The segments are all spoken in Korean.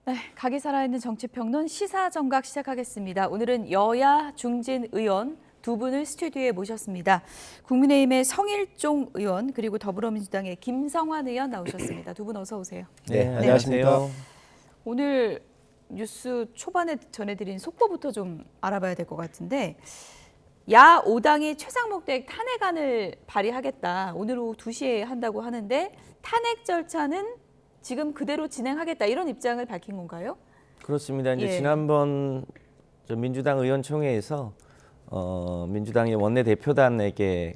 네, 각이 살아있는 정치평론 시사정각 시작하겠습니다. 오늘은 여야 중진 의원 두 분을 스튜디오에 모셨습니다. 국민의힘의 성일종 의원 그리고 더불어민주당의 김성환 의원 나오셨습니다. 두 분 어서 오세요. 네, 안녕하십니까. 오늘 뉴스 초반에 전해드린 속보부터 좀 알아봐야 될 것 같은데 야 5당이 최상목 대행 탄핵안을 발의하겠다. 오늘 오후 2시에 한다고 하는데 탄핵 절차는 지금 그대로 진행하겠다 이런 입장을 밝힌 건가요? 그렇습니다. 이제 지난번 민주당 의원총회에서 민주당의 원내대표단에게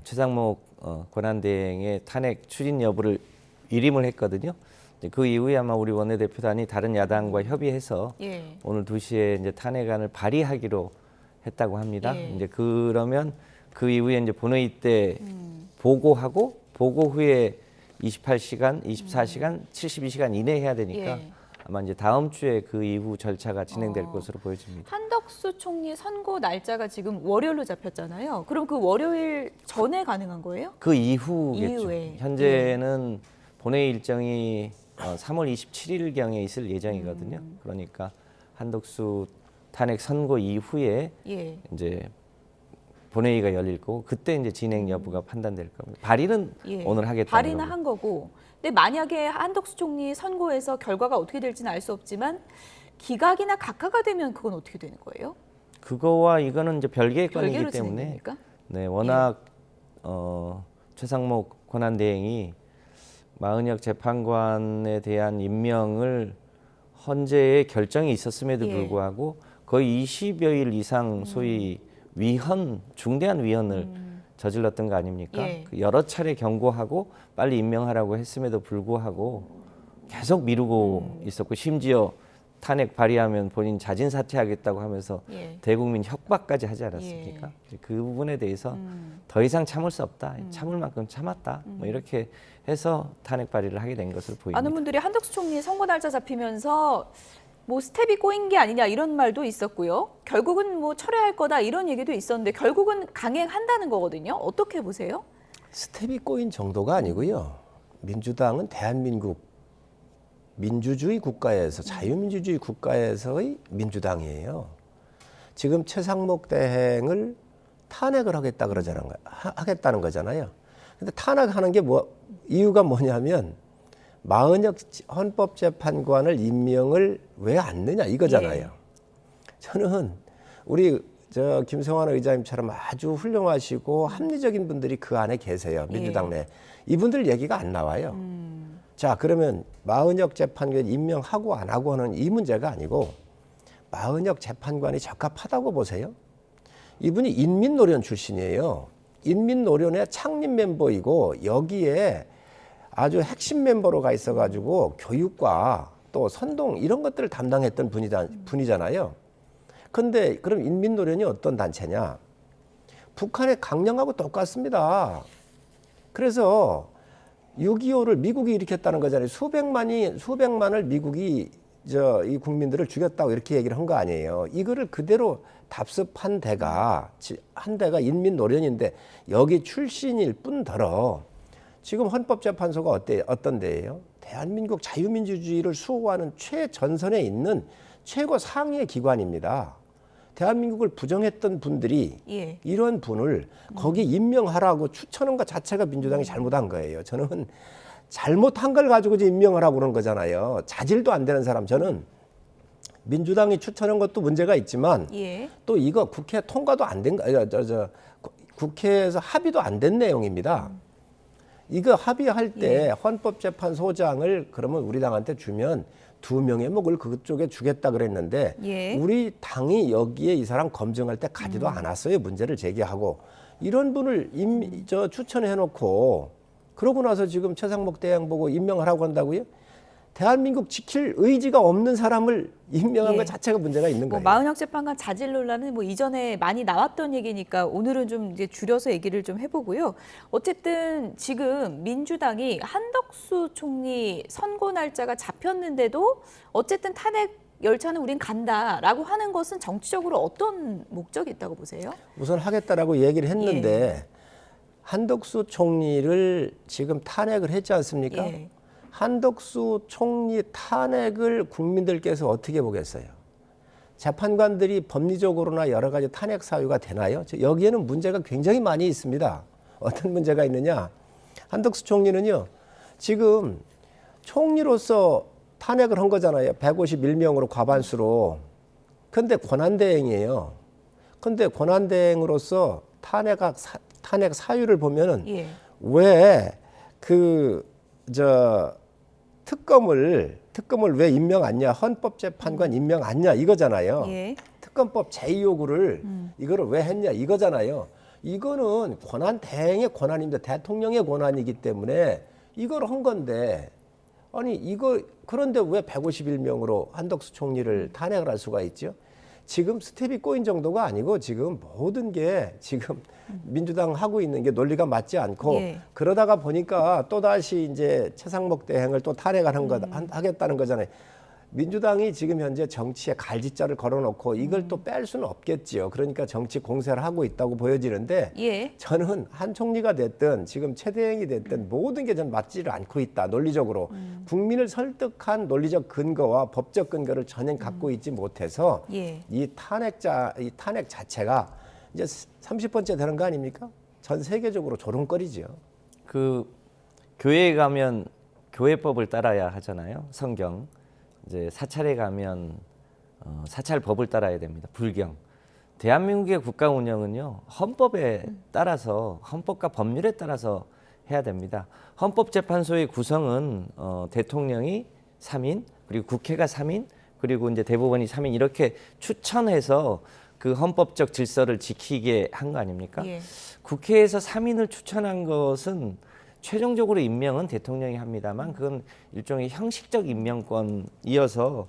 최상목 권한대행의 탄핵 추진 여부를 일임을 했거든요. 그 이후에 아마 우리 원내대표단이 다른 야당과 협의해서 오늘 2시에 이제 탄핵안을 발의하기로 했다고 합니다. 이제 그러면 그 이후에 이제 본회의 때 보고하고 보고 후에 28시간, 24시간, 72시간 이내에 해야 되니까 아마 이제 다음 주에 그 이후 절차가 진행될 것으로 보여집니다. 한덕수 총리 선고 날짜가 지금 월요일로 잡혔잖아요. 그럼 그 월요일 전에 가능한 거예요? 그 이후겠죠. 이후에. 현재는 본회의 일정이 3월 27일경에 있을 예정이거든요. 그러니까 한덕수 탄핵 선고 이후에 이제 본회의가 열릴 거고 그때 이제 진행 여부가 판단될 겁니다. 발의는 오늘 하겠다는 발의는 겁니다. 한 거고. 근데 만약에 한덕수 총리 선고에서 결과가 어떻게 될지는 알 수 없지만 기각이나 각하가 되면 그건 어떻게 되는 거예요? 그거와 이거는 이제 별개의 건이기 별개로 때문에 진행됩니까? 네, 워낙 최상목 권한대행이 마은혁 재판관에 대한 임명을 헌재에 결정이 있었음에도 불구하고 거의 20여일 이상 소위 위헌, 중대한 위헌을 저질렀던 거 아닙니까? 여러 차례 경고하고 빨리 임명하라고 했음에도 불구하고 계속 미루고 있었고 심지어 탄핵 발의하면 본인 자진 사퇴하겠다고 하면서 대국민 협박까지 하지 않았습니까? 그 부분에 대해서 더 이상 참을 수 없다. 참을 만큼 참았다. 뭐 이렇게 해서 탄핵 발의를 하게 된 것으로 보입니다. 많은 분들이 한덕수 총리 선고 날짜 잡히면서 뭐 스텝이 꼬인 게 아니냐 이런 말도 있었고요. 결국은 뭐 철회할 거다 이런 얘기도 있었는데 결국은 강행한다는 거거든요. 어떻게 보세요? 스텝이 꼬인 정도가 아니고요. 민주당은 대한민국 민주주의 국가에서 자유민주주의 국가에서의 민주당이에요. 지금 최상목 대행을 탄핵을 하겠다는 거잖아요. 근데 탄핵하는 게 이유가 뭐냐면 마은혁 헌법재판관을 임명을 왜 안 넣냐 이거잖아요. 저는 우리 김성환 의장님처럼 아주 훌륭하시고 합리적인 분들이 그 안에 계세요. 민주당 내. 이분들 얘기가 안 나와요. 자, 그러면 마은혁 재판관 임명하고 안 하고 하는 이 문제가 아니고 마은혁 재판관이 적합하다고 보세요? 이분이 인민노련 출신이에요. 인민노련의 창립 멤버이고 여기에 아주 핵심 멤버로 가 있어가지고 교육과 또 선동 이런 것들을 담당했던 분이잖아요. 근데 그럼 인민노련이 어떤 단체냐? 북한의 강령하고 똑같습니다. 그래서 6.25를 미국이 일으켰다는 거잖아요. 수백만을 미국이 이 국민들을 죽였다고 이렇게 얘기를 한 거 아니에요. 이거를 그대로 답습한 데가 한 데가 인민노련인데 여기 출신일 뿐더러 지금 헌법재판소가 어떤 데예요? 대한민국 자유민주주의를 수호하는 최전선에 있는 최고 상위의 기관입니다. 대한민국을 부정했던 분들이 이런 분을 거기 임명하라고 추천한 것 자체가 민주당이 잘못한 거예요. 저는 잘못한 걸 가지고 이제 임명을 하고 그런 거잖아요. 자질도 안 되는 사람. 저는 민주당이 추천한 것도 문제가 있지만 또 이거 국회 통과도 안 된 국회에서 합의도 안 된 내용입니다. 이거 합의할 때 헌법재판소장을 그러면 우리 당한테 주면 2명의 목을 그쪽에 주겠다 그랬는데 우리 당이 여기에 이 사람 검증할 때 가지도 않았어요. 문제를 제기하고 이런 분을 추천해 놓고 그러고 나서 지금 최상목 대행 보고 임명하라고 한다고요? 대한민국 지킬 의지가 없는 사람을 임명한 것 자체가 문제가 있는 거예요. 마은혁 재판관 자질 논란은 뭐 이전에 많이 나왔던 얘기니까 오늘은 좀 이제 줄여서 얘기를 좀 해보고요. 어쨌든 지금 민주당이 한덕수 총리 선고 날짜가 잡혔는데도 어쨌든 탄핵 열차는 우린 간다라고 하는 것은 정치적으로 어떤 목적이 있다고 보세요? 우선 하겠다라고 얘기를 했는데 한덕수 총리를 지금 탄핵을 했지 않습니까? 한덕수 총리 탄핵을 국민들께서 어떻게 보겠어요? 재판관들이 법리적으로나 여러 가지 탄핵 사유가 되나요? 여기에는 문제가 굉장히 많이 있습니다. 어떤 문제가 있느냐? 한덕수 총리는요, 지금 총리로서 탄핵을 한 거잖아요. 151명으로 과반수로. 근데 권한대행이에요. 근데 권한대행으로서 탄핵 사유를 보면은 예. 왜 특검을 왜 임명 안냐? 헌법재판관 임명 안냐? 이거잖아요. 예. 특검법 제2요구를 이거를 왜 했냐? 이거잖아요. 이거는 권한대행의 권한입니다. 대통령의 권한이기 때문에 이걸 한 건데, 아니 이거 그런데 왜 151명으로 한덕수 총리를 탄핵을 할 수가 있죠? 지금 스텝이 꼬인 정도가 아니고 지금 모든 게 지금 민주당 하고 있는 게 논리가 맞지 않고 예. 그러다가 보니까 또다시 이제 최상목 대행을 또 탄핵하는 하겠다는 거잖아요. 민주당이 지금 현재 정치에 갈짓자를 걸어놓고 이걸 또 뺄 수는 없겠지요. 그러니까 정치 공세를 하고 있다고 보여지는데 예. 저는 한 총리가 됐든 지금 최 대행이 됐든 모든 게 전 맞지를 않고 있다. 논리적으로. 국민을 설득한 논리적 근거와 법적 근거를 전혀 갖고 있지 못해서 예. 이 탄핵 자체가 이제 30번째 되는 거 아닙니까? 전 세계적으로 조롱거리죠. 그 교회에 가면 교회법을 따라야 하잖아요. 성경. 이제 사찰에 가면 사찰법을 따라야 됩니다. 불경. 대한민국의 국가 운영은요, 헌법에 따라서, 헌법과 법률에 따라서 해야 됩니다. 헌법재판소의 구성은 대통령이 3인, 그리고 국회가 3인, 그리고 이제 대법원이 3인 이렇게 추천해서 그 헌법적 질서를 지키게 한 거 아닙니까? 예. 국회에서 3인을 추천한 것은 최종적으로 임명은 대통령이 합니다만 그건 일종의 형식적 임명권이어서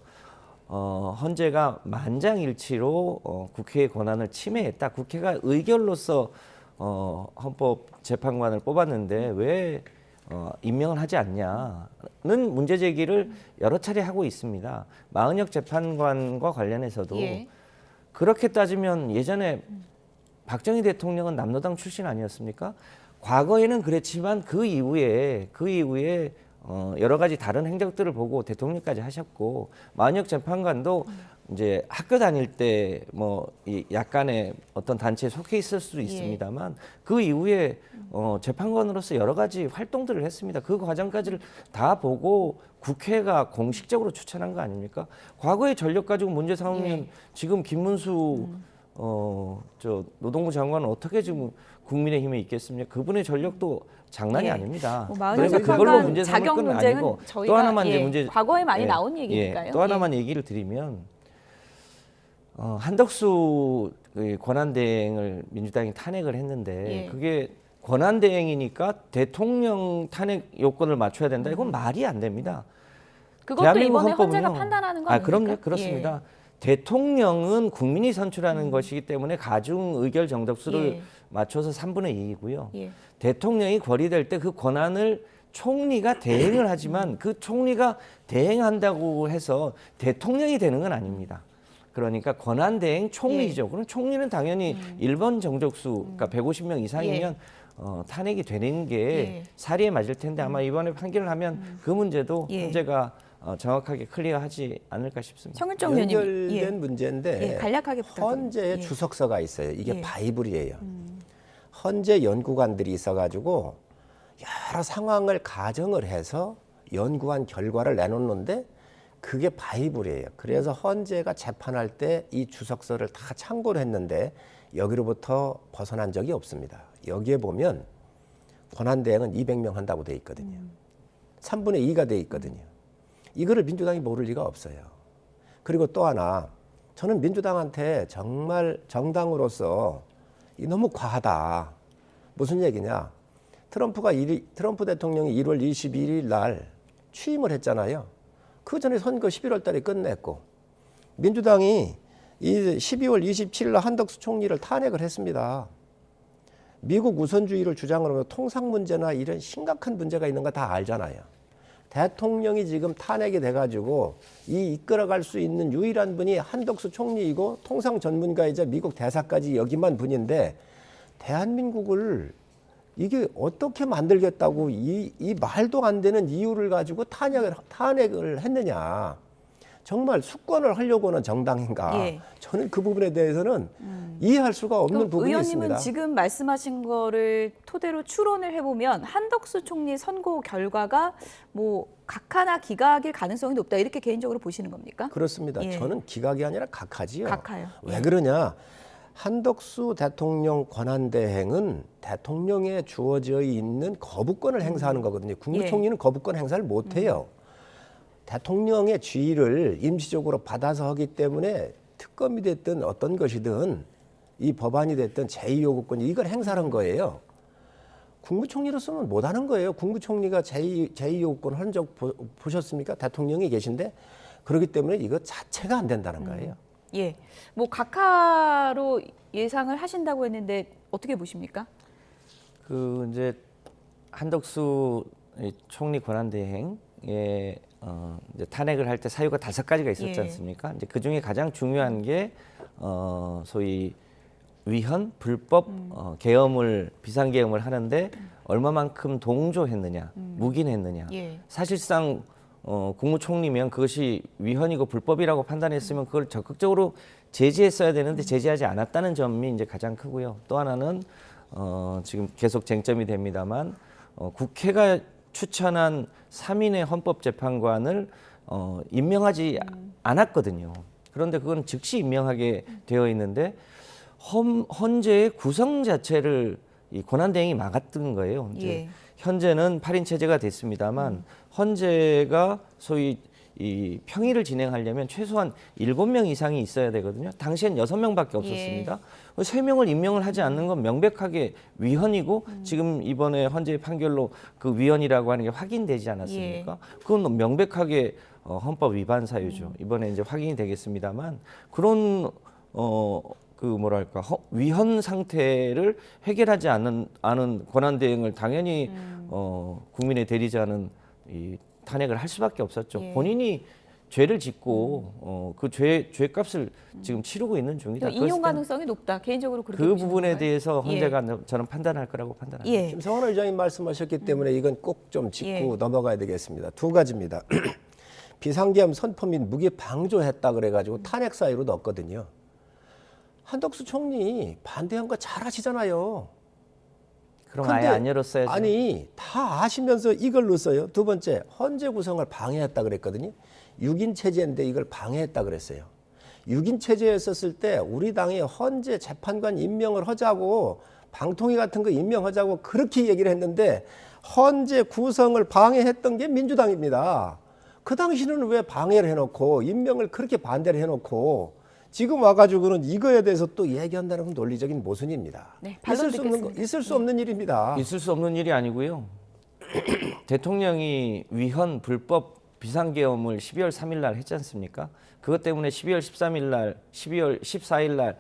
헌재가 만장일치로 국회의 권한을 침해했다. 국회가 의결로서 헌법재판관을 뽑았는데 왜 임명을 하지 않냐는 문제 제기를 여러 차례 하고 있습니다. 마은혁 재판관과 관련해서도 예. 그렇게 따지면 예전에 박정희 대통령은 남노당 출신 아니었습니까? 과거에는 그랬지만 그 이후에 여러 가지 다른 행적들을 보고 대통령까지 하셨고 마은혁 재판관도 이제 학교 다닐 때 뭐 약간의 어떤 단체에 속해 있을 수도 있습니다만 그 이후에 재판관으로서 여러 가지 활동들을 했습니다. 그 과정까지를 다 보고 국회가 공식적으로 추천한 거 아닙니까? 과거의 전력 가지고 문제 삼으면 지금 김문수 노동부 장관은 어떻게 지금 국민의힘에 있겠습니까? 그분의 전력도 장난이 예. 아닙니다. 마은혁 그래서 그걸로 재판관 문제 삼을 자격 건 논쟁은 아니고 저희가 또 하나만 이제 문제 과거에 많이 나온 얘기니까요. 또 하나만 얘기를 드리면 한덕수 그 권한대행을 민주당이 탄핵을 했는데 그게 권한대행이니까 대통령 탄핵 요건을 맞춰야 된다. 이건 말이 안 됩니다. 그것도 이번에 헌재가 판단하는 거 아닙니까? 그럼요. 그렇습니다. 대통령은 국민이 선출하는 것이기 때문에 가중 의결 정덕수를 맞춰서 3분의 2이고요. 대통령이 거리될 때 그 권한을 총리가 대행을 하지만 그 총리가 대행한다고 해서 대통령이 되는 건 아닙니다. 그러니까 권한대행 총리죠. 그럼 총리는 당연히 1번 정적수, 그러니까 150명 이상이면 탄핵이 되는 게 사리에 맞을 텐데 아마 이번에 판결을 하면 그 문제도 헌재가 정확하게 클리어하지 않을까 싶습니다. 정일정 의원님, 연결된 문제인데 간략하게 부탁드립니다. 헌재에 주석서가 있어요. 이게 바이블이에요. 헌재 연구관들이 있어가지고 여러 상황을 가정을 해서 연구한 결과를 내놓는데 그게 바이블이에요. 그래서 헌재가 재판할 때 이 주석서를 다 참고를 했는데 여기로부터 벗어난 적이 없습니다. 여기에 보면 권한대행은 200명 한다고 돼 있거든요. 3분의 2가 돼 있거든요. 이거를 민주당이 모를 리가 없어요. 그리고 또 하나, 저는 민주당한테 정말 정당으로서 너무 과하다. 무슨 얘기냐? 트럼프 대통령이 1월 21일 날 취임을 했잖아요. 그 전에 선거 11월 달에 끝냈고 민주당이 이 12월 27일 날 한덕수 총리를 탄핵을 했습니다. 미국 우선주의를 주장하는 통상 문제나 이런 심각한 문제가 있는 거 다 알잖아요. 대통령이 지금 탄핵이 돼가지고 이끌어갈 수 있는 유일한 분이 한덕수 총리이고 통상 전문가이자 미국 대사까지 역임한 분인데 대한민국을 이게 어떻게 만들겠다고 이 말도 안 되는 이유를 가지고 탄핵을 했느냐. 정말 수권을 하려고 하는 정당인가. 예. 저는 그 부분에 대해서는 이해할 수가 없는 그럼 부분이 의원님은 있습니다. 지금 말씀하신 거를 토대로 추론을 해보면 한덕수 총리 선고 결과가 뭐 각하나 기각일 가능성이 높다 이렇게 개인적으로 보시는 겁니까? 그렇습니다. 예. 저는 기각이 아니라 각하지요. 각하요. 왜 예. 그러냐. 한덕수 대통령 권한대행은 대통령에 주어져 있는 거부권을 행사하는 거거든요. 국무총리는 거부권 행사를 못해요. 대통령의 지위를 임시적으로 받아서 하기 때문에 특검이 됐든 어떤 것이든 이 법안이 됐든 제2요구권 이걸 행사한 거예요. 국무총리로서는 못하는 거예요. 국무총리가 제2요구권 한 적 보셨습니까? 대통령이 계신데 그렇기 때문에 이거 자체가 안 된다는 거예요. 예, 뭐 각하로 예상을 하신다고 했는데 어떻게 보십니까? 그 이제 한덕수 총리 권한대행에 이제 탄핵을 할 때 사유가 5가지가 있었지 예. 않습니까? 이제 그 중에 가장 중요한 게 소위 위헌 불법 계엄을 비상계엄을 하는데 얼마만큼 동조했느냐, 묵인했느냐. 예. 사실상 국무총리면 그것이 위헌이고 불법이라고 판단했으면 그걸 적극적으로 제지했어야 되는데 제지하지 않았다는 점이 이제 가장 크고요. 또 하나는 지금 계속 쟁점이 됩니다만 국회가 추천한 3인의 헌법재판관을 임명하지 않았거든요. 그런데 그건 즉시 임명하게 되어 있는데 헌재의 구성 자체를 이 권한대행이 막았던 거예요. 이제 예. 현재는 8인 체제가 됐습니다만 헌재가 소위 이 평의를 진행하려면 최소한 7명 이상이 있어야 되거든요. 당시엔 6명밖에 없었습니다. 3명을 임명을 하지 않는 건 명백하게 위헌이고 지금 이번에 헌재의 판결로 그 위헌이라고 하는 게 확인되지 않았습니까? 그건 명백하게 헌법 위반 사유죠. 이번에 이제 확인이 되겠습니다만 그런 그 뭐랄까 위헌 상태를 해결하지 않은 권한대행을 당연히 국민의 대리자는 이 탄핵을 할 수밖에 없었죠. 예. 본인이 죄를 짓고 그 죄값을 지금 치르고 있는 중이다. 인용 가능성이 높다. 개인적으로 그렇게 그 보시는 부분에 건가요? 대해서 헌재가 저는 판단할 거라고 판단합니다. 예. 김성환 의장님 말씀하셨기 때문에 이건 꼭 좀 짚고 예. 넘어가야 되겠습니다. 2가지입니다. 비상계엄 선포 및 무기 방조했다 그래가지고 탄핵 사유로 넣었거든요. 한덕수 총리 반대한 거 잘 아시잖아요. 그럼 아예 안 열었어야죠. 아니 다 아시면서 이걸 넣었어요. 2번째 헌재 구성을 방해했다 그랬거든요. 6인 체제인데 이걸 방해했다 그랬어요. 6인 체제였었을 때 우리 당이 헌재 재판관 임명을 하자고 방통위 같은 거 임명하자고 그렇게 얘기를 했는데 헌재 구성을 방해했던 게 민주당입니다. 그 당시는 왜 방해를 해놓고 임명을 그렇게 반대를 해놓고 지금 와가지고는 이거에 대해서 또 얘기한다는 건 논리적인 모순입니다. 네, 반론 듣겠습니다. 있을 수 없는 일입니다. 있을 수 없는 일이 아니고요. 대통령이 위헌 불법 비상계엄을 12월 3일 날 했지 않습니까? 그것 때문에 12월 13일 날, 12월 14일 날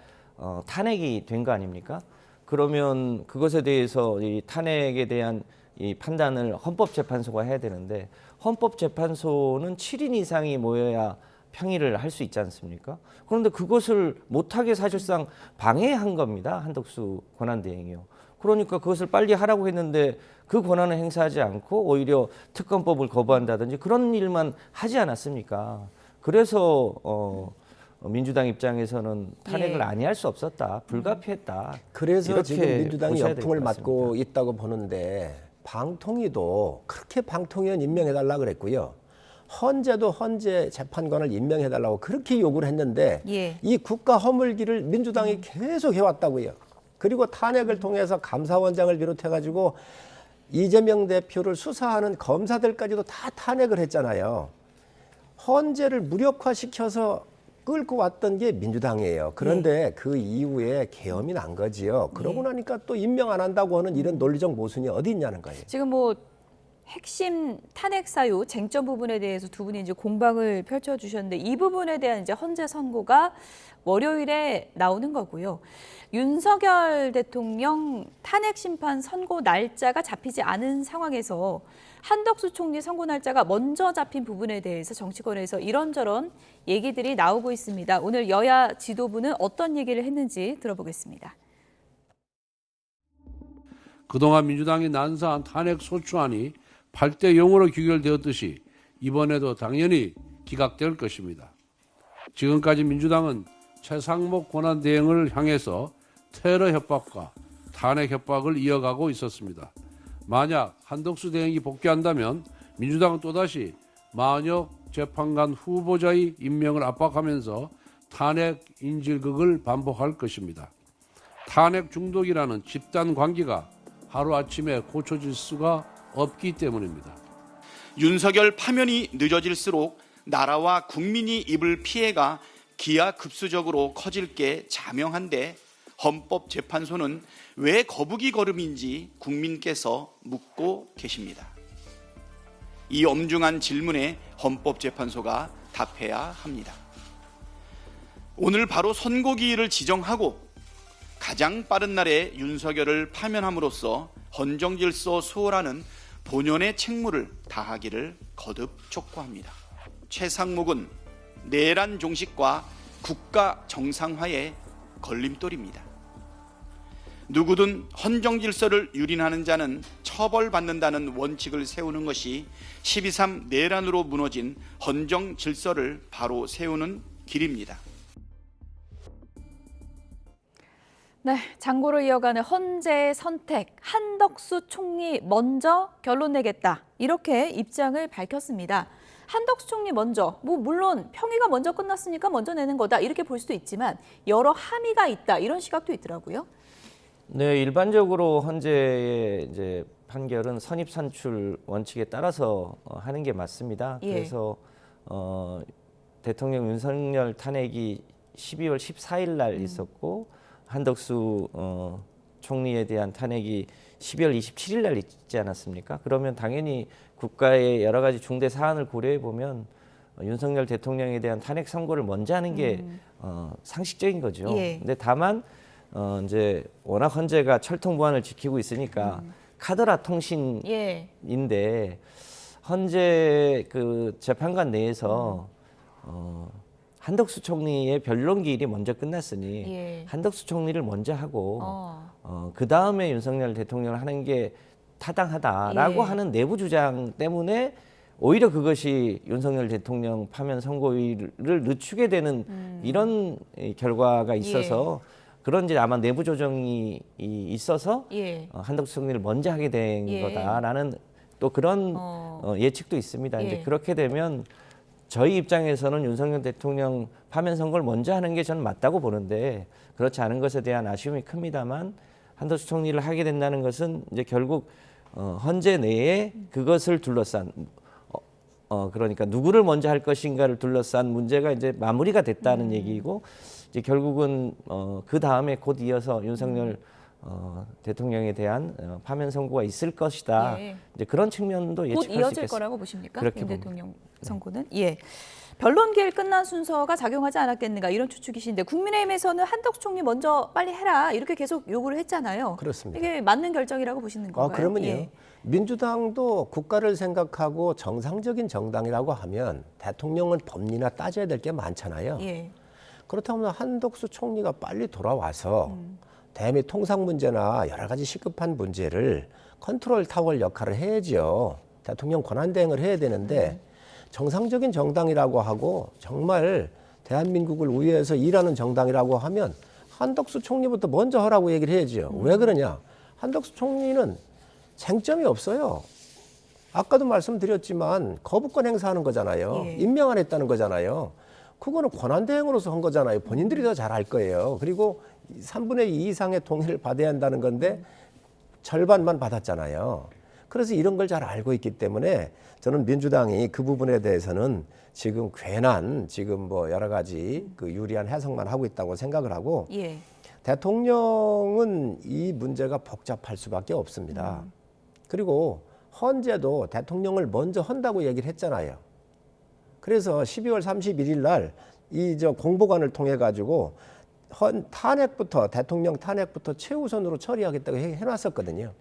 탄핵이 된 거 아닙니까? 그러면 그것에 대해서 이 탄핵에 대한 이 판단을 헌법재판소가 해야 되는데 헌법재판소는 7인 이상이 모여야 평의를 할 수 있지 않습니까? 그런데 그것을 못하게 사실상 방해한 겁니다. 한덕수 권한대행이요. 그러니까 그것을 빨리 하라고 했는데 그 권한을 행사하지 않고 오히려 특검법을 거부한다든지 그런 일만 하지 않았습니까? 그래서 민주당 입장에서는 탄핵을 아니할 수 없었다. 불가피했다. 그래서 지금 민주당이 보셔야 될것 역풍을 같습니다. 맞고 있다고 보는데 방통위도 그렇게 방통위원 임명해달라 그랬고요. 헌재도 헌재 재판관을 임명해달라고 그렇게 요구를 했는데 예. 이 국가 허물기를 민주당이 계속 해왔다고요. 그리고 탄핵을 통해서 감사원장을 비롯해가지고 이재명 대표를 수사하는 검사들까지도 다 탄핵을 했잖아요. 헌재를 무력화시켜서 끌고 왔던 게 민주당이에요. 그런데 그 이후에 계엄이 난 거지요. 그러고 나니까 또 임명 안 한다고 하는 이런 논리적 모순이 어디 있냐는 거예요. 지금 뭐 핵심 탄핵 사유 쟁점 부분에 대해서 두 분이 이제 공방을 펼쳐주셨는데 이 부분에 대한 이제 헌재 선고가 월요일에 나오는 거고요. 윤석열 대통령 탄핵 심판 선고 날짜가 잡히지 않은 상황에서 한덕수 총리 선고 날짜가 먼저 잡힌 부분에 대해서 정치권에서 이런저런 얘기들이 나오고 있습니다. 오늘 여야 지도부는 어떤 얘기를 했는지 들어보겠습니다. 그동안 민주당이 난사한 탄핵 소추안이 8대 0으로 귀결되었듯이 이번에도 당연히 기각될 것입니다. 지금까지 민주당은 최상목 권한대행을 향해서 테러 협박과 탄핵 협박을 이어가고 있었습니다. 만약 한덕수 대행이 복귀한다면 민주당은 또다시 마은혁 재판관 후보자의 임명을 압박하면서 탄핵 인질극을 반복할 것입니다. 탄핵 중독이라는 집단 관계가 하루아침에 고쳐질 수가 없기 때문입니다. 윤석열 파면이 늦어질수록 나라와 국민이 입을 피해가 기하급수적으로 커질 게 자명한데 헌법재판소는 왜 거북이 걸음인지 국민께서 묻고 계십니다. 이 엄중한 질문에 헌법재판소가 답해야 합니다. 오늘 바로 선고기일을 지정하고 가장 빠른 날에 윤석열을 파면함으로써 헌정질서 수호라는 본연의 책무를 다하기를 거듭 촉구합니다. 최상목은 내란 종식과 국가 정상화의 걸림돌입니다. 누구든 헌정질서를 유린하는 자는 처벌받는다는 원칙을 세우는 것이 12.3 내란으로 무너진 헌정질서를 바로 세우는 길입니다. 네, 장고를 이어가는 헌재의 선택, 한덕수 총리 먼저 결론 내겠다. 이렇게 입장을 밝혔습니다. 한덕수 총리 먼저, 물론 평의가 먼저 끝났으니까 먼저 내는 거다. 이렇게 볼 수도 있지만 여러 함의가 있다. 이런 시각도 있더라고요. 네, 일반적으로 헌재의 이제 판결은 선입선출 원칙에 따라서 하는 게 맞습니다. 예. 그래서 대통령 윤석열 탄핵이 12월 14일 날 있었고 한덕수 총리에 대한 탄핵이 12월 27일 날 있지 않았습니까? 그러면 당연히 국가의 여러 가지 중대 사안을 고려해 보면 윤석열 대통령에 대한 탄핵 선고를 먼저 하는 게 상식적인 거죠. 예. 근데 다만 이제 워낙 헌재가 철통 보안을 지키고 있으니까 카더라 통신인데 헌재 그 재판관 내에서 한덕수 총리의 변론 기일이 먼저 끝났으니 예. 한덕수 총리를 먼저 하고 그 다음에 윤석열 대통령을 하는 게 타당하다라고 예. 하는 내부 주장 때문에 오히려 그것이 윤석열 대통령 파면 선고일을 늦추게 되는 이런 결과가 있어서 그런 이제 아마 내부 조정이 있어서 예. 한덕수 총리를 먼저 하게 된 예. 거다라는 또 그런 예측도 있습니다. 예. 이제 그렇게 되면 저희 입장에서는 윤석열 대통령 파면 선거를 먼저 하는 게 저는 맞다고 보는데 그렇지 않은 것에 대한 아쉬움이 큽니다만 한덕수 총리를 하게 된다는 것은 이제 결국 헌재 내에 그것을 둘러싼 그러니까 누구를 먼저 할 것인가를 둘러싼 문제가 이제 마무리가 됐다는 얘기이고 이제 결국은 그 다음에 곧 이어서 윤석열 대통령에 대한 파면 선고가 있을 것이다. 예. 이제 그런 측면도 곧 예측할 수 이어질 있겠습니다. 거라고 보십니까? 그렇게 윤 봅니다. 대통령 선고는? 예. 변론 기일 끝난 순서가 작용하지 않았겠는가 이런 추측이신데 국민의힘에서는 한덕수 총리 먼저 빨리 해라 이렇게 계속 요구를 했잖아요. 그렇습니다. 이게 맞는 결정이라고 보시는 건가요? 그러면요. 예. 민주당도 국가를 생각하고 정상적인 정당이라고 하면 대통령은 법리나 따져야 될 게 많잖아요. 예. 그렇다면 한덕수 총리가 빨리 돌아와서 대미 통상 문제나 여러 가지 시급한 문제를 컨트롤 타워 역할을 해야죠. 대통령 권한 대행을 해야 되는데 정상적인 정당이라고 하고 정말 대한민국을 위해서 일하는 정당이라고 하면 한덕수 총리부터 먼저 하라고 얘기를 해야죠. 왜 그러냐? 한덕수 총리는 쟁점이 없어요. 아까도 말씀드렸지만 거부권 행사하는 거잖아요. 예. 임명 안 했다는 거잖아요. 그거는 권한대행으로서 한 거잖아요. 본인들이 더 잘 알 거예요. 그리고 3분의 2 이상의 동의를 받아야 한다는 건데 절반만 받았잖아요. 그래서 이런 걸 잘 알고 있기 때문에 저는 민주당이 그 부분에 대해서는 지금 괜한 지금 뭐 여러 가지 그 유리한 해석만 하고 있다고 생각을 하고 예. 대통령은 이 문제가 복잡할 수밖에 없습니다. 그리고 헌재도 대통령을 먼저 한다고 얘기를 했잖아요. 그래서 12월 31일 날 이 공보관을 통해 가지고 탄핵부터 대통령 탄핵부터 최우선으로 처리하겠다고 해놨었거든요.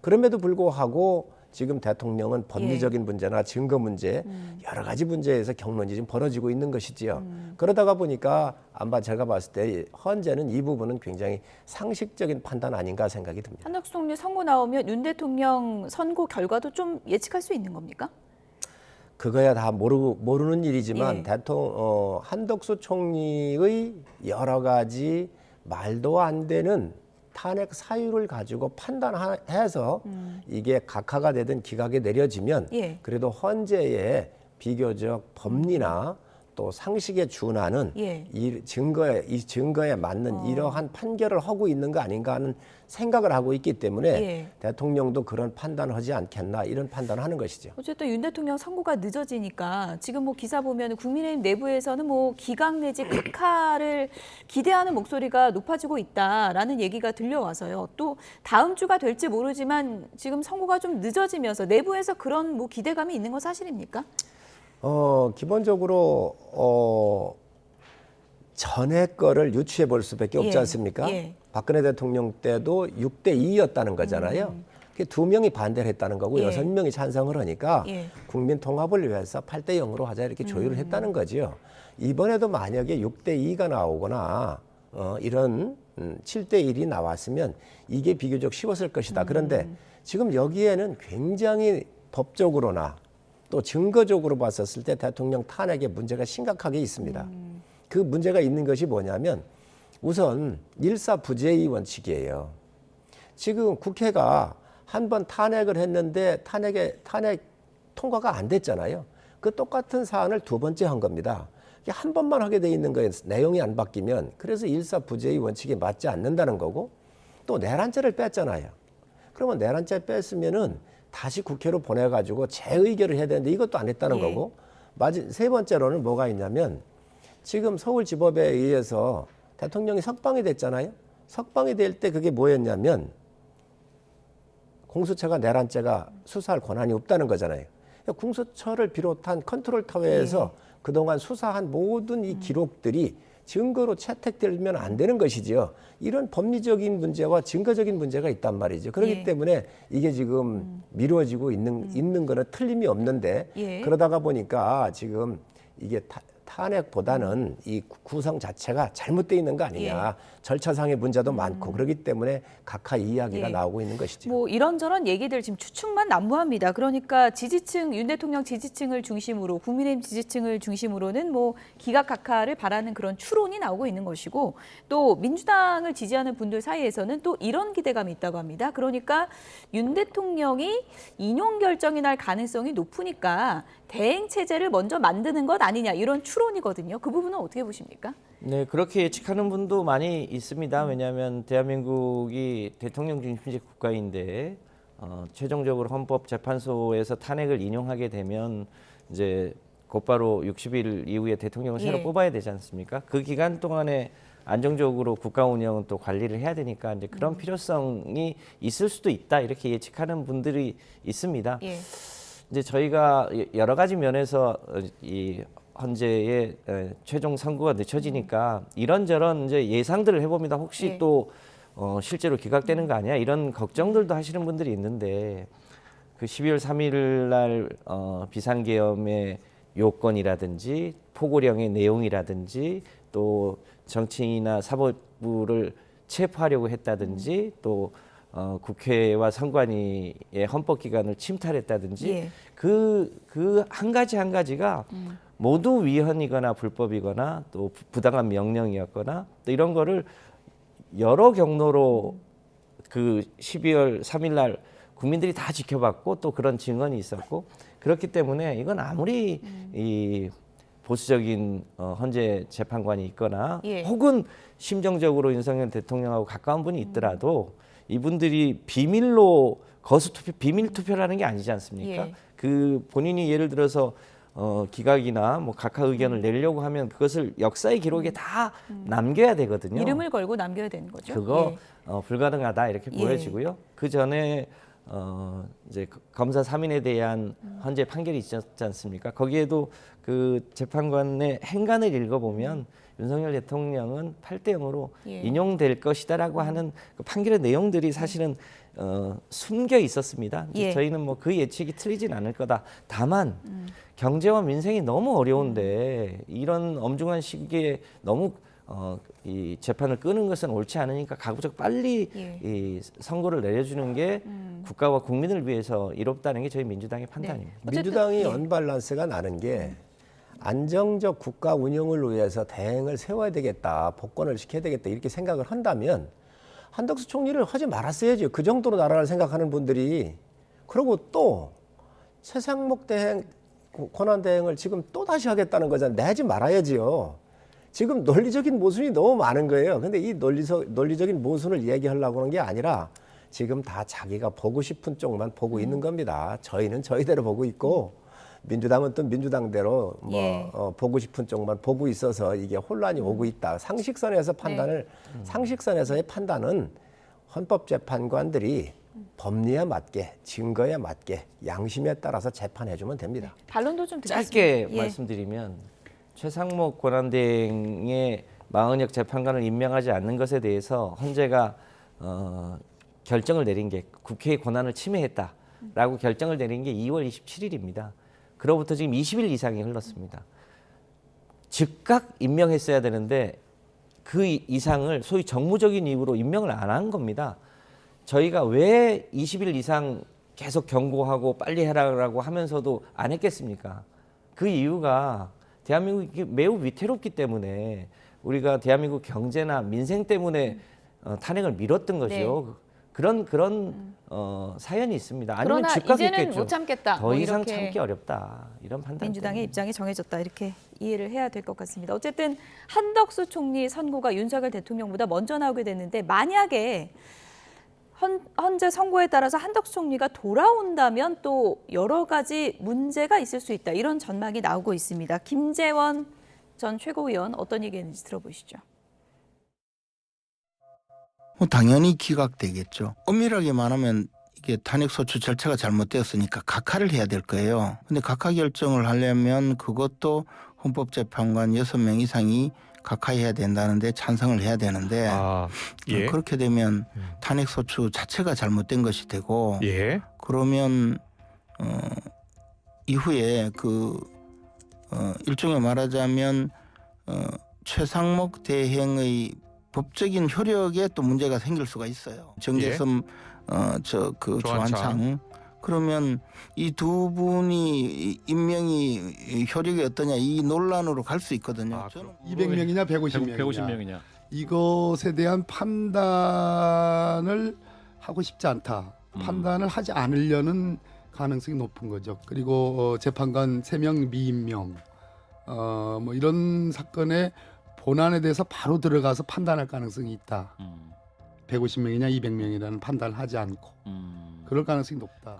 그럼에도 불구하고 지금 대통령은 법리적인 문제나 증거 문제 여러 가지 문제에서 격론이 지금 벌어지고 있는 것이지요. 그러다가 보니까 제가 봤을 때 헌재는 이 부분은 굉장히 상식적인 판단 아닌가 생각이 듭니다. 한덕수 총리 선고 나오면 윤 대통령 선고 결과도 좀 예측할 수 있는 겁니까? 그거야 다 모르는 일이지만 예. 한덕수 총리의 여러 가지 말도 안 되는 탄핵 사유를 가지고 판단해서 이게 각하가 되든 기각이 내려지면 예. 그래도 헌재의 비교적 법리나 또 상식에 준하는 예. 이 증거에 맞는 이러한 판결을 하고 있는 거 아닌가 하는 생각을 하고 있기 때문에 예. 대통령도 그런 판단을 하지 않겠나 이런 판단을 하는 것이죠. 어쨌든 윤 대통령 선고가 늦어지니까 지금 뭐 기사 보면 국민의힘 내부에서는 뭐 기각 내지 각하를 기대하는 목소리가 높아지고 있다라는 얘기가 들려와서요. 또 다음 주가 될지 모르지만 지금 선고가 좀 늦어지면서 내부에서 그런 뭐 기대감이 있는 건 사실입니까? 기본적으로 전에 거를 유추해 볼 수밖에 없지 예, 않습니까? 예. 박근혜 대통령 때도 6대2였다는 거잖아요. 그게 2명이 반대를 했다는 거고 예. 6명이 찬성을 하니까 예. 국민 통합을 위해서 8대0으로 하자 이렇게 조율을 했다는 거죠. 이번에도 만약에 6대2가 나오거나 이런 7대1이 나왔으면 이게 비교적 쉬웠을 것이다. 그런데 지금 여기에는 굉장히 법적으로나 또 증거적으로 봤었을 때 대통령 탄핵에 문제가 심각하게 있습니다. 그 문제가 있는 것이 뭐냐면 우선 일사부재의 원칙이에요. 지금 국회가 한 번 탄핵을 했는데 탄핵 통과가 안 됐잖아요. 그 똑같은 사안을 두 번째 한 겁니다. 한 번만 하게 돼 있는 거예요. 내용이 안 바뀌면. 그래서 일사부재의 원칙에 맞지 않는다는 거고 또 내란죄를 뺐잖아요. 그러면 내란죄 뺐으면은 다시 국회로 보내가지고 재의결을 해야 되는데 이것도 안 했다는 예. 거고 세 번째로는 뭐가 있냐면 지금 서울지법에 의해서 대통령이 석방이 됐잖아요. 석방이 될 때 그게 뭐였냐면 공수처가 내란죄가 수사할 권한이 없다는 거잖아요. 공수처를 비롯한 컨트롤 타워에서 그동안 수사한 모든 이 기록들이 증거로 채택되면 안 되는 것이지요. 이런 법리적인 문제와 증거적인 문제가 있단 말이죠. 그렇기 예. 때문에 이게 지금 미뤄지고 있는 거는 틀림이 없는데 예. 그러다가 보니까 지금 이게 탄핵보다는 이 구성 자체가 잘못되어 있는 거 아니냐. 절차상의 문제도 많고 그렇기 때문에 각하 이야기가 예. 나오고 있는 것이죠. 뭐 이런저런 얘기들 지금 추측만 난무합니다. 그러니까 지지층, 윤 대통령 지지층을 중심으로 국민의힘 지지층을 중심으로는 뭐 기각 각하를 바라는 그런 추론이 나오고 있는 것이고 또 민주당을 지지하는 분들 사이에서는 또 이런 기대감이 있다고 합니다. 그러니까 윤 대통령이 인용 결정이 날 가능성이 높으니까 대행 체제를 먼저 만드는 것 아니냐 이런 추론이거든요. 그 부분은 어떻게 보십니까? 네, 그렇게 예측하는 분도 많이 있습니다. 왜냐하면 대한민국이 대통령 중심제 국가인데 최종적으로 헌법재판소에서 탄핵을 인용하게 되면 이제 곧바로 60일 이후에 대통령을 새로 예. 뽑아야 되지 않습니까? 그 기간 동안에 안정적으로 국가 운영은 또 관리를 해야 되니까 이제 그런 필요성이 있을 수도 있다 이렇게 예측하는 분들이 있습니다. 예. 이제 저희가 여러 가지 면에서 이 헌재의 최종 선고가 늦춰지니까 이런저런 이제 예상들을 해봅니다. 혹시 네. 또 실제로 기각되는 거 아니야? 이런 걱정들도 하시는 분들이 있는데 그 12월 3일 날 비상계엄의 요건이라든지 포고령의 내용이라든지 또 정치인이나 사법부를 체포하려고 했다든지 또 국회와 선관위의 헌법기관을 침탈했다든지 예. 그 한 가지 한 가지가 모두 위헌이거나 불법이거나 또 부당한 명령이었거나 또 이런 거를 여러 경로로 그 12월 3일 날 국민들이 다 지켜봤고 또 그런 증언이 있었고 그렇기 때문에 이건 아무리 이 보수적인 헌재 재판관이 있거나 예. 혹은 심정적으로 윤석열 대통령하고 가까운 분이 있더라도 이분들이 비밀로 거수투표 비밀 투표라는 게 아니지 않습니까? 예. 그 본인이 예를 들어서 기각이나 뭐 각하 의견을 내려고 하면 그것을 역사의 기록에 다 남겨야 되거든요. 이름을 걸고 남겨야 되는 거죠. 그거 예. 불가능하다 이렇게 예. 보여지고요. 그 전에 이제 검사 3인에 대한 헌재 판결이 있었지 않습니까? 거기에도 그 재판관의 행간을 읽어보면 윤석열 대통령은 8대 0으로 예. 인용될 것이다라고 하는 그 판결의 내용들이 사실은 숨겨 있었습니다. 예. 저희는 뭐 그 예측이 틀리진 않을 거다. 다만 경제와 민생이 너무 어려운데 이런 엄중한 시기에 너무 이 재판을 끄는 것은 옳지 않으니까 가급적 빨리 예. 이 선고를 내려주는 게 국가와 국민을 위해서 이롭다는 게 저희 민주당의 판단입니다. 어쨌든, 민주당이 예. 언밸런스가 나는 게 안정적 국가 운영을 위해서 대행을 세워야 되겠다, 복권을 시켜야 되겠다 이렇게 생각을 한다면 한덕수 총리를 하지 말았어야죠. 그 정도로 나라를 생각하는 분들이. 그리고 또 최상목 대행, 권한 대행을 지금 또 다시 하겠다는 거잖아요. 내지 말아야지요. 지금 논리적인 모순이 너무 많은 거예요. 근데 이 논리적인 모순을 얘기하려고 하는 게 아니라 지금 다 자기가 보고 싶은 쪽만 보고 있는 겁니다. 저희는 저희대로 보고 있고 민주당은 또 민주당대로 뭐 예. 보고 싶은 쪽만 보고 있어서 이게 혼란이 오고 있다. 상식선에서 판단을 상식선에서의 판단은 헌법재판관들이 법리에 맞게 증거에 맞게 양심에 따라서 재판해주면 됩니다. 반론도 좀 듣겠습니다. 짧게 예. 말씀드리면 최상목 권한대행의 마흔역 재판관을 임명하지 않는 것에 대해서 헌재가 결정을 내린 게 국회의 권한을 침해했다라고 결정을 내린 게 2월 27일입니다. 그로부터 지금 20일 이상이 흘렀습니다. 즉각 임명했어야 되는데 그 이상을 소위 정무적인 이유로 임명을 안 한 겁니다. 저희가 왜 20일 이상 계속 경고하고 빨리 해라라고 하면서도 안 했겠습니까? 그 이유가 대한민국이 매우 위태롭기 때문에 우리가 대한민국 경제나 민생 때문에 탄핵을 미뤘던 것이요. 그런 사연이 있습니다. 아니면 그러나 즉각했겠죠. 이제는 못 참겠다. 더 뭐 이상 이렇게 참기 어렵다. 이런 판단. 민주당의 입장이 정해졌다. 이렇게 이해를 해야 될 것 같습니다. 어쨌든 한덕수 총리 선고가 윤석열 대통령보다 먼저 나오게 됐는데 만약에 헌재 선고에 따라서 한덕수 총리가 돌아온다면 또 여러 가지 문제가 있을 수 있다. 이런 전망이 나오고 있습니다. 김재원 전 최고위원 어떤 얘기했는지 들어보시죠. 당연히 기각되겠죠. 엄밀하게 말하면 이게 탄핵소추 절차가 잘못되었으니까 각하를 해야 될 거예요. 근데 각하 결정을 하려면 그것도 헌법재판관 6명 이상이 각하해야 된다는데 찬성을 해야 되는데 예. 그렇게 되면 탄핵소추 자체가 잘못된 것이 되고 예. 그러면 이후에 일종의 말하자면 최상목 대행의 법적인 효력에 또 문제가 생길 수가 있어요. 정재섬 조한창 그러면 이 두 분이 임명이 효력이 어떠냐 이 논란으로 갈 수 있거든요. 저는 200명이냐 150명이냐 150명이냐. 이것에 대한 판단을 하고 싶지 않다. 판단을 하지 않으려는 가능성이 높은 거죠. 그리고 재판관 3명 미임명 뭐 이런 사건의 본안에 대해서 바로 들어가서 판단할 가능성이 있다. 150명이냐 200명이라는 판단을 하지 않고 그럴 가능성이 높다.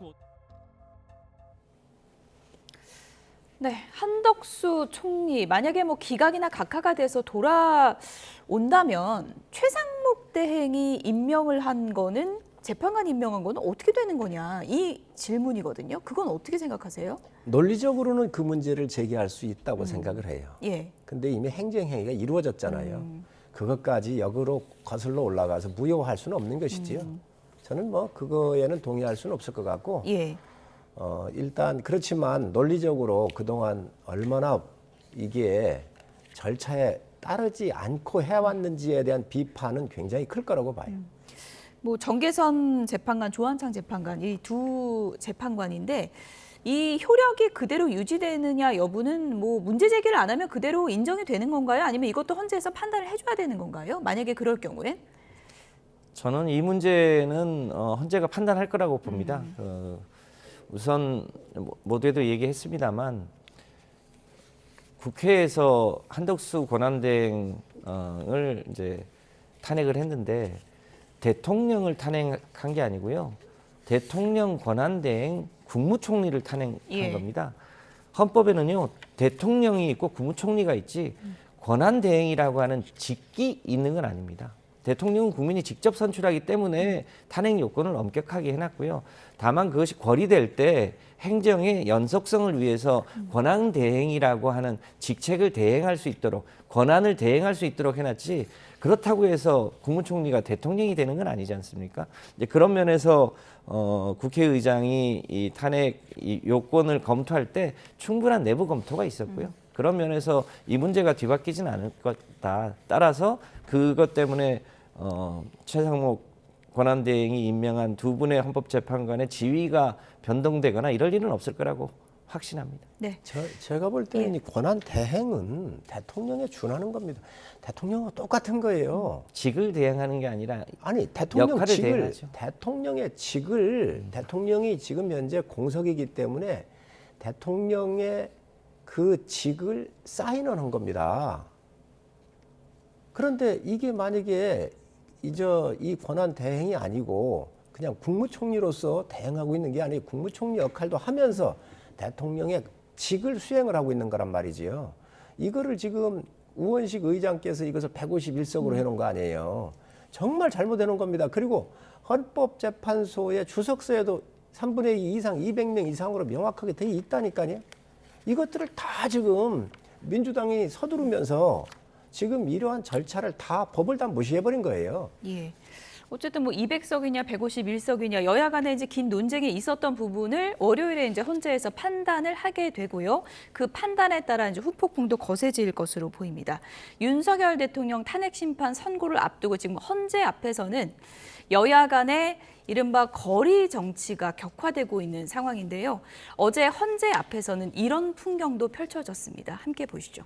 네, 한덕수 총리 만약에 뭐 기각이나 각하가 돼서 돌아온다면 최상목 대행이 임명을 한 거는 재판관 임명한 거는 어떻게 되는 거냐 이 질문이거든요. 그건 어떻게 생각하세요? 논리적으로는 그 문제를 제기할 수 있다고 생각을 해요. 예. 근데 이미 행정행위가 이루어졌잖아요. 그것까지 역으로 거슬러 올라가서 무효할 수는 없는 것이지요. 저는 뭐 그거에는 동의할 수는 없을 것 같고 예. 일단 그렇지만 논리적으로 그동안 얼마나 이게 절차에 따르지 않고 해왔는지에 대한 비판은 굉장히 클 거라고 봐요. 뭐 정계선 재판관, 조한창 재판관 이 두 재판관인데 이 효력이 그대로 유지되느냐 여부는 뭐 문제 제기를 안 하면 그대로 인정이 되는 건가요? 아니면 이것도 헌재에서 판단을 해줘야 되는 건가요? 만약에 그럴 경우엔? 저는 이 문제는 헌재가 판단할 거라고 봅니다. 우선 모두에도 얘기했습니다만 국회에서 한덕수 권한대행을 이제 탄핵을 했는데 대통령을 탄핵한 게 아니고요. 대통령 권한대행 국무총리를 탄핵한 예. 겁니다. 헌법에는요. 대통령이 있고 국무총리가 있지 권한대행이라고 하는 직기 있는 건 아닙니다. 대통령은 국민이 직접 선출하기 때문에 탄핵 요건을 엄격하게 해놨고요. 다만 그것이 거리될 때 행정의 연속성을 위해서 권한 대행이라고 하는 직책을 대행할 수 있도록 권한을 대행할 수 있도록 해놨지 그렇다고 해서 국무총리가 대통령이 되는 건 아니지 않습니까? 이제 그런 면에서 국회의장이 이 탄핵 이 요건을 검토할 때 충분한 내부 검토가 있었고요. 그런 면에서 이 문제가 뒤바뀌진 않을 거다. 따라서 그것 때문에 최상목 권한대행이 임명한 두 분의 헌법재판관의 지위가 변동되거나 이럴 일은 없을 거라고 확신합니다. 네. 제가 볼 때는 이 권한 대행은 대통령에 준하는 겁니다. 대통령과 똑같은 거예요. 직을 대행하는 게 아니라 아니 대통령 역할을 직을 대행하죠. 대통령의 직을 대통령이 지금 현재 공석이기 때문에 대통령의 그 직을 사인을 겁니다. 그런데 이게 만약에 이 권한 대행이 아니고 그냥 국무총리로서 대행하고 있는 게 아니고 국무총리 역할도 하면서 대통령의 직을 수행을 하고 있는 거란 말이지요. 이거를 지금 우원식 의장께서 이것을 151석으로 해놓은 거 아니에요. 정말 잘못해놓은 겁니다. 그리고 헌법재판소의 주석서에도 3분의 2 이상 200명 이상으로 명확하게 돼 있다니까요. 이것들을 다 지금 민주당이 서두르면서 지금 이러한 절차를 다 법을 다 무시해버린 거예요. 예. 어쨌든 뭐 200석이냐 151석이냐 여야 간에 이제 긴 논쟁이 있었던 부분을 월요일에 이제 헌재에서 판단을 하게 되고요. 그 판단에 따라 이제 후폭풍도 거세질 것으로 보입니다. 윤석열 대통령 탄핵 심판 선고를 앞두고 지금 헌재 앞에서는 여야 간의 이른바 거리 정치가 격화되고 있는 상황인데요. 어제 헌재 앞에서는 이런 풍경도 펼쳐졌습니다. 함께 보시죠.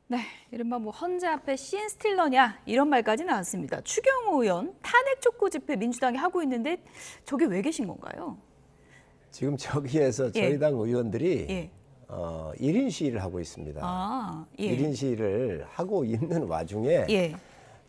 네, 이른바 뭐 헌재 앞에 씬 스틸러냐 이런 말까지 나왔습니다. 추경호 의원 탄핵 촉구 집회 민주당이 하고 있는데 저게 왜 계신 건가요? 지금 저기에서 저희 당 의원들이 예. 1인 시위를 하고 있습니다. 아, 예. 1인 시위를 하고 있는 와중에 예.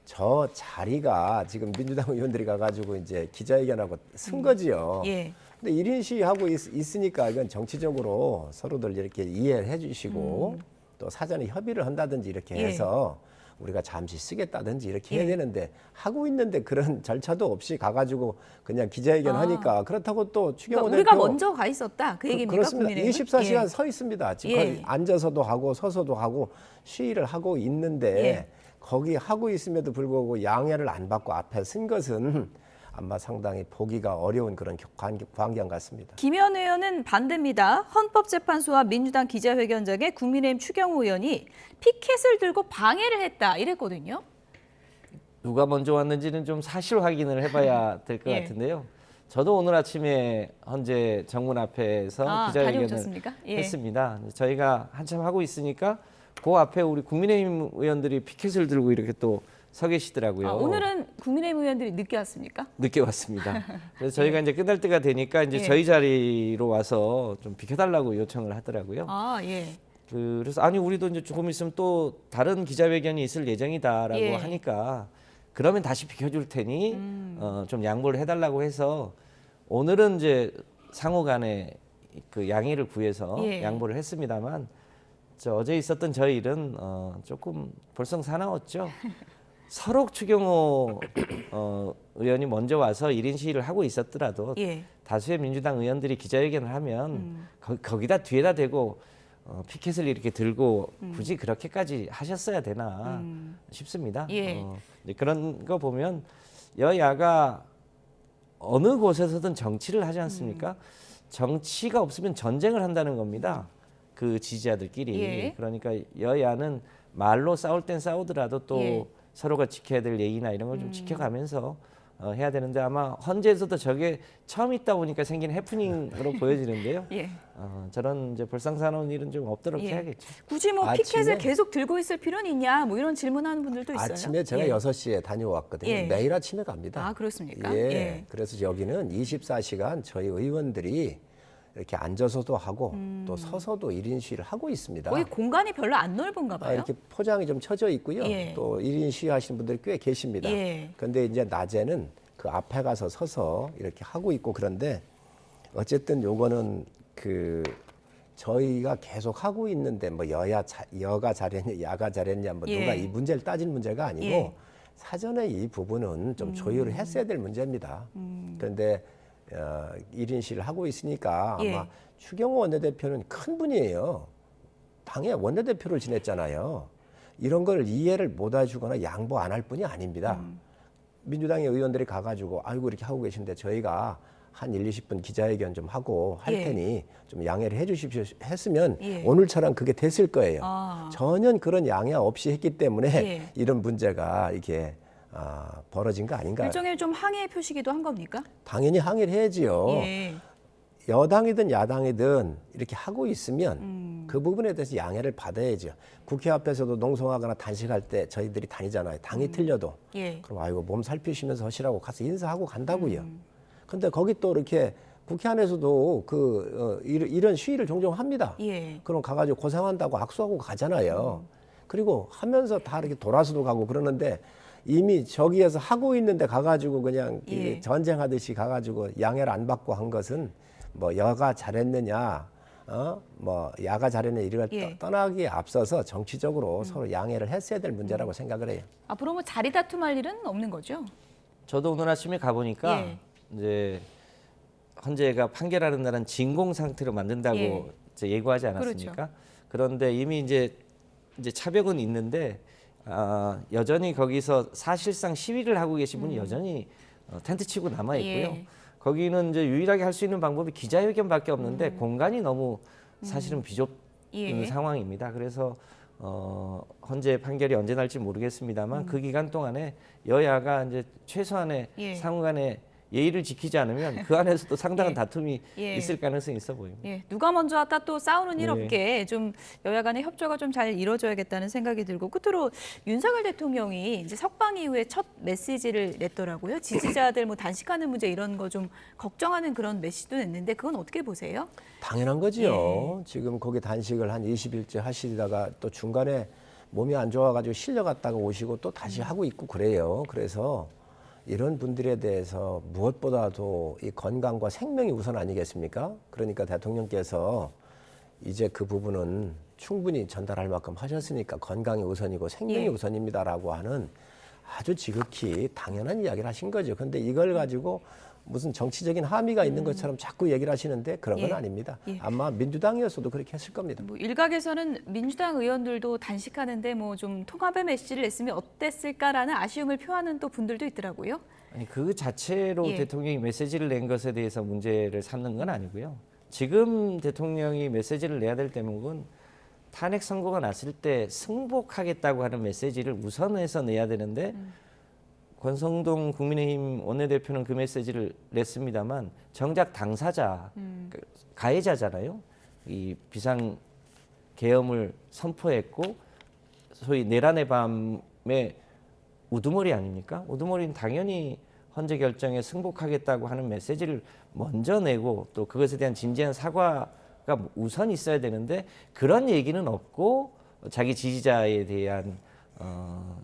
저 자리가 지금 민주당 의원들이 가가지고 이제 기자회견하고 쓴 거지요. 예. 근데 1인 시위하고 있으니까 이건 정치적으로 서로들 이렇게 이해를 해주시고 또 사전에 협의를 한다든지 이렇게 예. 해서 우리가 잠시 쓰겠다든지 이렇게 해야 예. 되는데 하고 있는데 그런 절차도 없이 가가지고 그냥 기자회견 하니까 그렇다고 또 추경호 그러니까 우리가 대표 먼저 가 있었다 그 얘기입니까? 그렇습니다. 국민의힘은? 24시간 예. 서 있습니다. 지금 예. 거의 앉아서도 하고 서서도 하고 시위를 하고 있는데 예. 거기 하고 있음에도 불구하고 양해를 안 받고 앞에 쓴 것은 아마 상당히 보기가 어려운 그런 광경 같습니다. 김현 의원은 반대입니다. 헌법재판소와 민주당 기자회견장에 국민의힘 추경호 의원이 피켓을 들고 방해를 했다 이랬거든요. 누가 먼저 왔는지는 좀 사실 확인을 해봐야 될 것 예. 같은데요. 저도 오늘 아침에 헌재 정문 앞에서 기자회견을 다녀오셨습니까? 예. 했습니다. 저희가 한참 하고 있으니까 그 앞에 우리 국민의힘 의원들이 피켓을 들고 이렇게 또 서 계시더라고요. 오늘은 국민의힘 의원들이 늦게 왔습니까? 늦게 왔습니다. 그래서 저희가 이제 끝날 때가 되니까 이제 예. 저희 자리로 와서 좀 비켜달라고 요청을 하더라고요. 아, 예. 그래서 아니 우리도 이제 조금 있으면 또 다른 기자회견이 있을 예정이다라고 예. 하니까 그러면 다시 비켜줄 테니 좀 양보를 해달라고 해서 오늘은 이제 상호간에 그 양해를 구해서 예. 양보를 했습니다만 어제 있었던 저희 일은 조금 볼썽사나웠죠. 서로 추경호 의원이 먼저 와서 1인 시위를 하고 있었더라도 예. 다수의 민주당 의원들이 기자회견을 하면 거기다 뒤에다 대고 피켓을 이렇게 들고 굳이 그렇게까지 하셨어야 되나 싶습니다. 예. 이제 그런 거 보면 여야가 어느 곳에서든 정치를 하지 않습니까? 정치가 없으면 전쟁을 한다는 겁니다. 그 지지자들끼리. 예. 그러니까 여야는 말로 싸울 땐 싸우더라도 또 예. 서로가 지켜야 될 예의나 이런 걸 좀 지켜가면서 해야 되는데 아마 헌재에서도 저게 처음 있다 보니까 생긴 해프닝으로 보여지는데요. 예. 저런 이제 불상사나운 일은 좀 없도록 예. 해야겠죠. 굳이 뭐 아침에- 피켓을 계속 들고 있을 필요는 있냐? 뭐 이런 질문하는 분들도 있어요. 아침에 제가 예. 6시에 다녀왔거든요. 예. 매일 아침에 갑니다. 아, 그렇습니까? 예. 예. 그래서 여기는 24시간 저희 의원들이 이렇게 앉아서도 하고 또 서서도 1인 시위를 하고 있습니다. 거기 공간이 별로 안 넓은가 봐요. 이렇게 포장이 좀 쳐져 있고요. 예. 또 1인 시위하시는 분들이 꽤 계십니다. 예. 그런데 이제 낮에는 그 앞에 가서 서서 이렇게 하고 있고 그런데 어쨌든 요거는 그 저희가 계속 하고 있는데 뭐 여가 잘했냐 야가 잘했냐 뭐 예. 누가 이 문제를 따질 문제가 아니고 예. 사전에 이 부분은 좀 조율을 했어야 될 문제입니다. 그런데 1인 시위를 하고 있으니까 예. 아마 추경호 원내대표는 큰 분이에요. 당의 원내대표를 지냈잖아요. 이런 걸 이해를 못 해주거나 양보 안 할 분이 아닙니다. 민주당의 의원들이 가가지고 아이고 이렇게 하고 계신데 저희가 한 1, 20분 기자회견 좀 하고 할 예. 테니 좀 양해를 해주십시오 했으면 예. 오늘처럼 그게 됐을 거예요. 아. 전혀 그런 양해 없이 했기 때문에 예. 이런 문제가 이게 벌어진 거 아닌가. 일종의 좀 항의 표시기도 한 겁니까? 당연히 항의를 해야지요. 예. 여당이든 야당이든 이렇게 하고 있으면 그 부분에 대해서 양해를 받아야죠. 국회 앞에서도 농성하거나 단식할 때 저희들이 다니잖아요. 당이 틀려도. 예. 그럼 아이고 몸 살피시면서 하시라고 가서 인사하고 간다고요. 근데 거기 또 이렇게 국회 안에서도 이런 시위를 종종 합니다. 예. 그럼 가가지고 고생한다고 악수하고 가잖아요. 그리고 하면서 다 이렇게 돌아서도 가고 그러는데 이미 저기에서 하고 있는데 가가지고 그냥 예. 전쟁하듯이 가가지고 양해를 안 받고 한 것은 뭐 여가 잘했느냐, 뭐 야가 잘했느냐 이걸 예. 떠나기에 앞서서 정치적으로 서로 양해를 했어야 될 문제라고 생각을 해요. 앞으로 뭐 자리 다툼할 일은 없는 거죠? 저도 오늘 아침에 가보니까 예. 이제 헌재가 판결하는 날은 진공 상태로 만든다고 예. 이제 예고하지 않았습니까? 그런데 이미 이제 차벽은 있는데 여전히 거기서 사실상 시위를 하고 계신 분이 여전히 텐트 치고 남아 있고요. 예. 거기는 이제 유일하게 할 수 있는 방법이 기자회견밖에 없는데 공간이 너무 사실은 비좁은 예. 상황입니다. 그래서 헌재 판결이 언제 날지 모르겠습니다만 그 기간 동안에 여야가 이제 최소한의 예. 상호간의 예의를 지키지 않으면 그 안에서도 상당한 예. 다툼이 예. 있을 가능성이 있어 보입니다. 예, 누가 먼저 왔다 또 싸우는 일 네. 없게 좀 여야 간의 협조가 좀 잘 이루어져야겠다는 생각이 들고 끝으로 윤석열 대통령이 이제 석방 이후에 첫 메시지를 냈더라고요. 지지자들 뭐 단식하는 문제 이런 거 좀 걱정하는 그런 메시지도 냈는데 그건 어떻게 보세요? 당연한 거지요. 예. 지금 거기 단식을 한 20일째 하시다가 또 중간에 몸이 안 좋아가지고 실려갔다가 오시고 또 다시 하고 있고 그래요. 그래서 이런 분들에 대해서 무엇보다도 이 건강과 생명이 우선 아니겠습니까? 그러니까 대통령께서 이제 그 부분은 충분히 전달할 만큼 하셨으니까 건강이 우선이고 생명이 예. 우선입니다라고 하는 아주 지극히 당연한 이야기를 하신 거죠. 근데 이걸 가지고 무슨 정치적인 함의가 있는 것처럼 자꾸 얘기를 하시는데 그런 건 예. 아닙니다. 예. 아마 민주당이었어도 그렇게 했을 겁니다. 뭐 일각에서는 민주당 의원들도 단식하는데 뭐 좀 통합의 메시지를 냈으면 어땠을까라는 아쉬움을 표하는 또 분들도 있더라고요. 아니 그 자체로 예. 대통령이 메시지를 낸 것에 대해서 문제를 삼는 건 아니고요. 지금 대통령이 메시지를 내야 될 대목은 탄핵 선고가 났을 때 승복하겠다고 하는 메시지를 우선해서 내야 되는데 권성동 국민의힘 원내대표는 그 메시지를 냈습니다만 정작 당사자, 가해자잖아요. 이 비상 계엄을 선포했고 소위 내란의 밤에 우두머리 아닙니까? 우두머리는 당연히 헌재 결정에 승복하겠다고 하는 메시지를 먼저 내고 또 그것에 대한 진지한 사과가 우선 있어야 되는데 그런 얘기는 없고 자기 지지자에 대한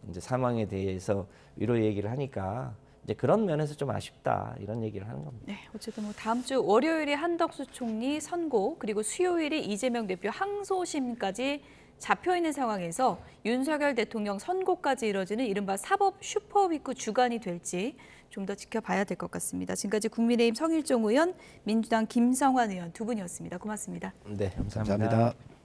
이제 사망에 대해서 위로 얘기를 하니까 이제 그런 면에서 좀 아쉽다 이런 얘기를 하는 겁니다. 네, 어쨌든 뭐 다음 주 월요일에 한덕수 총리 선고 그리고 수요일에 이재명 대표 항소심까지 잡혀 있는 상황에서 윤석열 대통령 선고까지 이뤄지는 이른바 사법 슈퍼위크 주간이 될지 좀 더 지켜봐야 될 것 같습니다. 지금까지 국민의힘 성일종 의원, 민주당 김성환 의원 두 분이었습니다. 고맙습니다. 네, 감사합니다. 감사합니다.